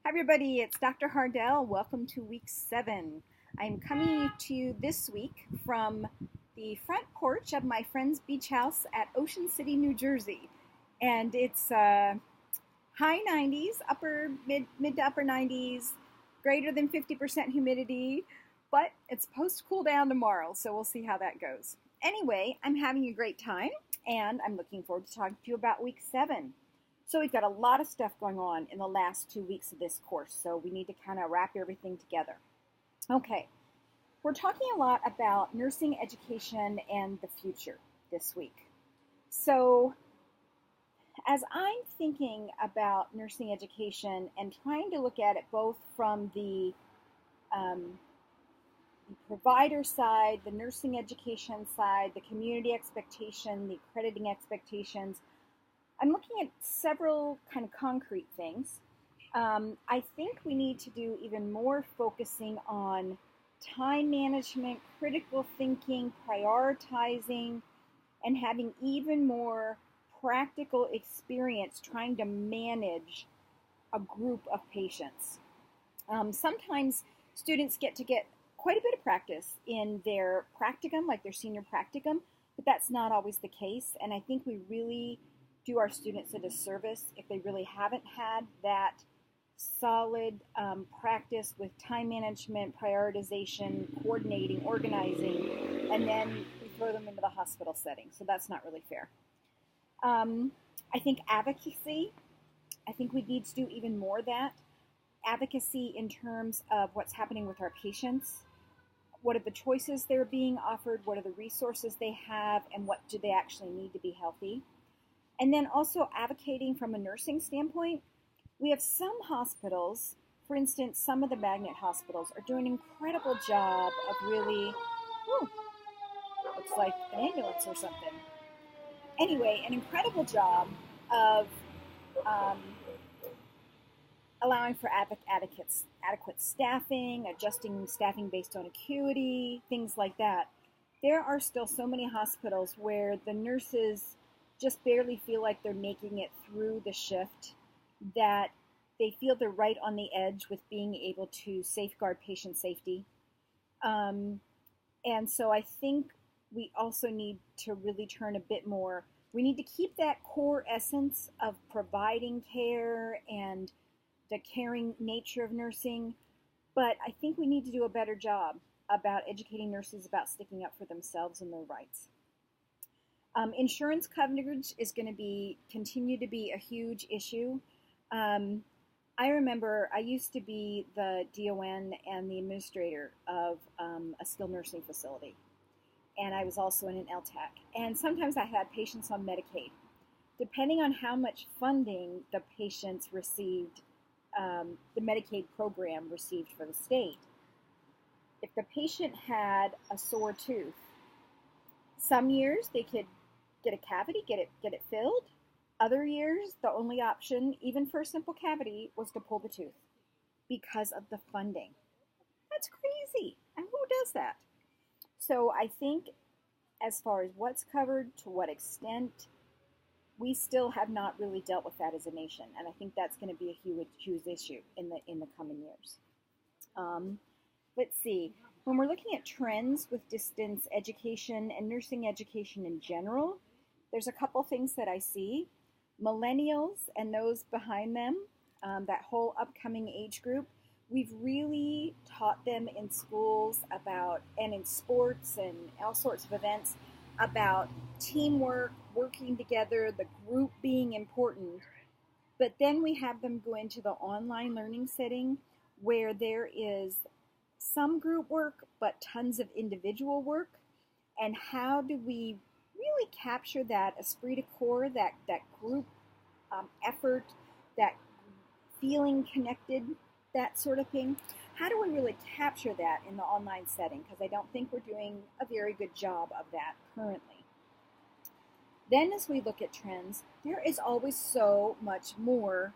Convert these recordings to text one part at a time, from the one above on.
Hi everybody, it's Dr. Hardell. Welcome to week 7. I'm coming to you this week from the front porch of my friend's beach house at Ocean City, New Jersey. And it's high 90s, mid to upper 90s, greater than 50% humidity, but it's supposed to cool down tomorrow, so we'll see how that goes. Anyway, I'm having a great time, and I'm looking forward to talking to you about week 7. So we've got a lot of stuff going on in the last 2 weeks of this course, so we need to kind of wrap everything together. Okay, we're talking a lot about nursing education and the future this week. So as I'm thinking about nursing education and trying to look at it both from the provider side, the nursing education side, the community expectation, the accrediting expectations, I'm looking at several kind of concrete things. I think we need to do even more focusing on time management, critical thinking, prioritizing, and having even more practical experience trying to manage a group of patients. Sometimes students get quite a bit of practice in their practicum, like their senior practicum, but that's not always the case, and I think we really do our students a disservice if they really haven't had that solid practice with time management, prioritization, coordinating, organizing, and then we throw them into the hospital setting. So that's not really fair. I think advocacy, I think we need to do even more of that. Advocacy in terms of what's happening with our patients. What are the choices they're being offered? What are the resources they have? And what do they actually need to be healthy? And then also advocating from a nursing standpoint. We have some hospitals, for instance, some of the magnet hospitals are doing an incredible job of really, looks like an ambulance or something. Anyway, an incredible job of allowing for adequate staffing, adjusting staffing based on acuity, things like that. There are still so many hospitals where the nurses just barely feel like they're making it through the shift, that they feel they're right on the edge with being able to safeguard patient safety. And so I think we also need to really turn a bit more. We need to keep that core essence of providing care and the caring nature of nursing, but I think we need to do a better job about educating nurses about sticking up for themselves and their rights. Insurance coverage is going to continue to be a huge issue. I remember I used to be the DON and the administrator of a skilled nursing facility, and I was also in an LTAC. And sometimes I had patients on Medicaid. Depending on how much funding the patients received, the Medicaid program received for the state, if the patient had a sore tooth, some years they could get a cavity, get it filled. Other years, the only option, even for a simple cavity, was to pull the tooth because of the funding. That's crazy. And who does that? So I think as far as what's covered, to what extent, we still have not really dealt with that as a nation. And I think that's going to be a huge issue in the coming years. Let's see. When we're looking at trends with distance education and nursing education in general, there's a couple things that I see. Millennials and those behind them, that whole upcoming age group, we've really taught them in schools about, and in sports and all sorts of events, about teamwork, working together, the group being important. But then we have them go into the online learning setting where there is some group work, but tons of individual work. And how do we really capture that esprit de corps, that group effort, that feeling connected, that sort of thing? How do we really capture that in the online setting? Because I don't think we're doing a very good job of that currently. Then as we look at trends, there is always so much more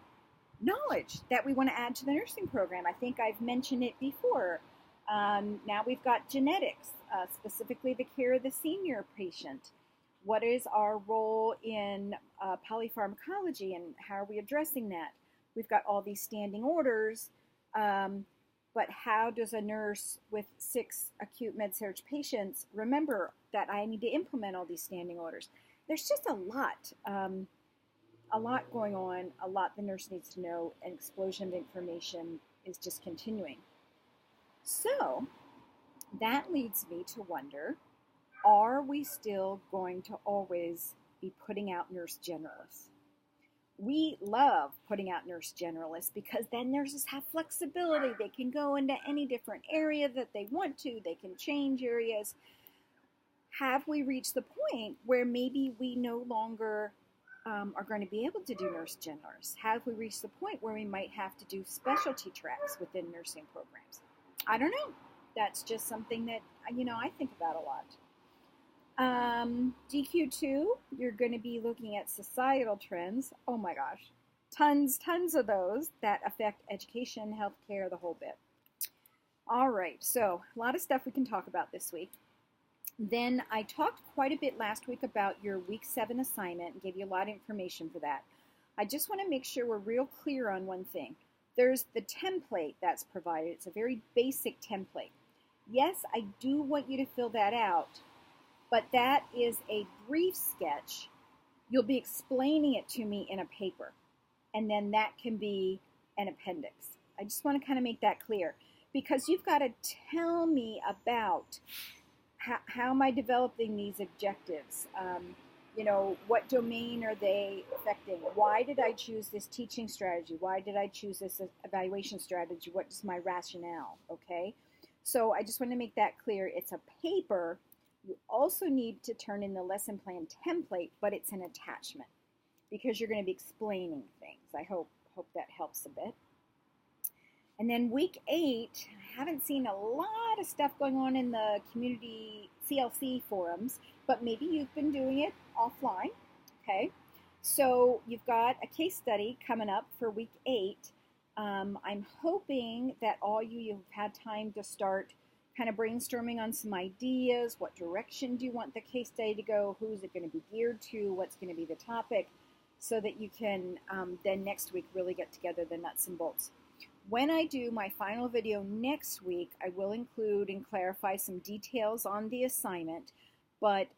knowledge that we want to add to the nursing program. I think I've mentioned it before. Now we've got genetics, specifically the care of the senior patient. What is our role in polypharmacology and how are we addressing that? we've got all these standing orders, but how does a nurse with 6 acute med-surg patients remember that I need to implement all these standing orders? There's just a lot going on, a lot the nurse needs to know, an explosion of information is just continuing. So that leads me to wonder, are we still going to always be putting out nurse generalists? We love putting out nurse generalists because then nurses have flexibility. They can go into any different area that they want to. They can change areas. Have we reached the point where maybe we no longer are going to be able to do nurse generalists? Have we reached the point where we might have to do specialty tracks within nursing programs? I don't know. That's just something that, I think about a lot. DQ2, you're going to be looking at societal trends. Oh my gosh, tons of those that affect education, healthcare, the whole bit. All right, so a lot of stuff we can talk about this week. Then I talked quite a bit last week about your week 7 assignment and gave you a lot of information for that. I just want to make sure we're real clear on one thing. There's the template that's provided. It's a very basic template. Yes, I do want you to fill that out, but that is a brief sketch. You'll be explaining it to me in a paper, and then that can be an appendix. I just want to kind of make that clear, because you've got to tell me about how am I developing these objectives? What domain are they affecting? Why did I choose this teaching strategy? Why did I choose this evaluation strategy? What is my rationale? Okay, so I just want to make that clear. It's a paper. You also need to turn in the lesson plan template, but it's an attachment because you're going to be explaining things. I hope that helps a bit. And then week 8, I haven't seen a lot of stuff going on in the community CLC forums, but maybe you've been doing it offline, okay? So you've got a case study coming up for week 8. I'm hoping that all you've had time to start kind of brainstorming on some ideas. What direction do you want the case study to go? Who's it going to be geared to? What's going to be the topic? So that you can then next week really get together the nuts and bolts. When I do my final video next week, I will include and clarify some details on the assignment, but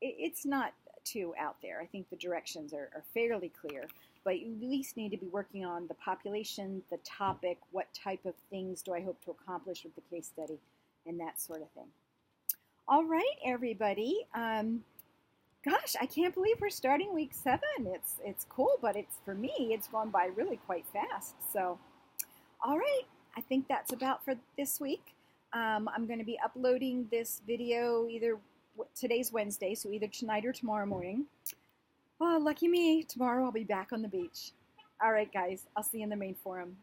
it's not too out there. I think the directions are fairly clear, but you at least need to be working on the population, the topic, what type of things do I hope to accomplish with the case study, and that sort of thing. All right, everybody. Gosh, I can't believe we're starting week 7. It's cool, but for me, it's gone by really quite fast. So, all right, I think that's about for this week. I'm going to be uploading this video today's Wednesday, so either tonight or tomorrow morning. Oh, lucky me, tomorrow I'll be back on the beach. All right, guys, I'll see you in the main forum.